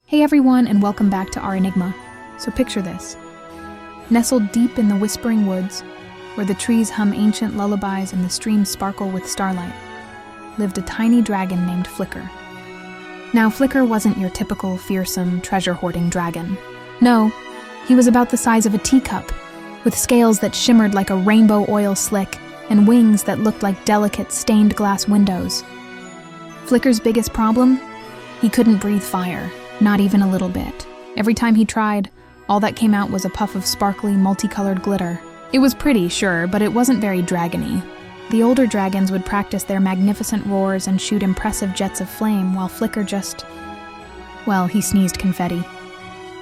Hey everyone, and welcome back to our Enigma. So picture this. Nestled deep in the whispering woods, where the trees hum ancient lullabies and the streams sparkle with starlight, lived a tiny dragon named Flicker. Now, Flicker wasn't your typical fearsome, treasure-hoarding dragon. No, he was about the size of a teacup, with scales that shimmered like a rainbow oil slick and wings that looked like delicate stained glass windows. Flicker's biggest problem? He couldn't breathe fire, not even a little bit. Every time he tried, all that came out was a puff of sparkly, multicolored glitter. It was pretty, sure, but it wasn't very dragony. The older dragons would practice their magnificent roars and shoot impressive jets of flame, while Flicker he sneezed confetti.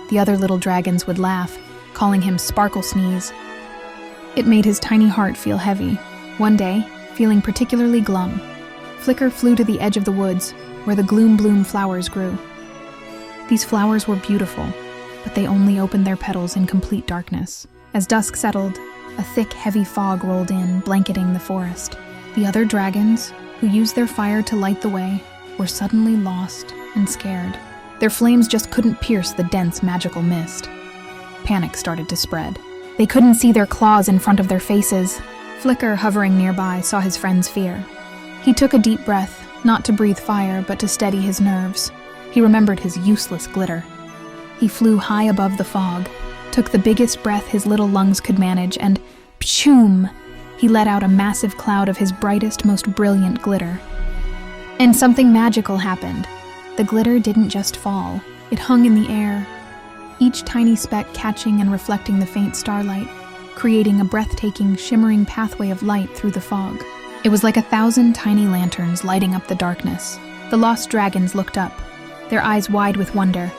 The other little dragons would laugh, calling him Sparkle Sneeze. It made his tiny heart feel heavy. One day, feeling particularly glum, Flicker flew to the edge of the woods, where the Gloom Bloom flowers grew. These flowers were beautiful, but they only opened their petals in complete darkness. As dusk settled, a thick, heavy fog rolled in, blanketing the forest. The other dragons, who used their fire to light the way, were suddenly lost and scared. Their flames just couldn't pierce the dense, magical mist. Panic started to spread. They couldn't see their claws in front of their faces. Flicker, hovering nearby, saw his friend's fear. He took a deep breath, not to breathe fire, but to steady his nerves. He remembered his useless glitter. He flew high above the fog, took the biggest breath his little lungs could manage, and pshoom! He let out a massive cloud of his brightest, most brilliant glitter. And something magical happened. The glitter didn't just fall. It hung in the air, each tiny speck catching and reflecting the faint starlight, creating a breathtaking, shimmering pathway of light through the fog. It was like 1,000 tiny lanterns lighting up the darkness. The lost dragons looked up, their eyes wide with wonder,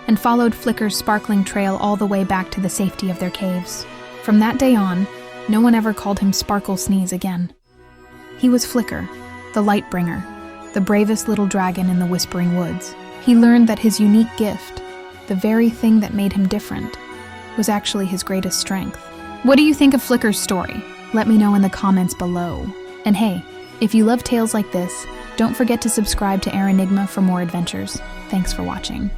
and followed Flicker's sparkling trail all the way back to the safety of their caves. From that day on, no one ever called him Sparkle Sneeze again. He was Flicker, the Lightbringer, the bravest little dragon in the Whispering Woods. He learned that his unique gift, the very thing that made him different, was actually his greatest strength. What do you think of Flicker's story? Let me know in the comments below. And hey, if you love tales like this, don't forget to subscribe to Our Enigma for more adventures. Thanks for watching.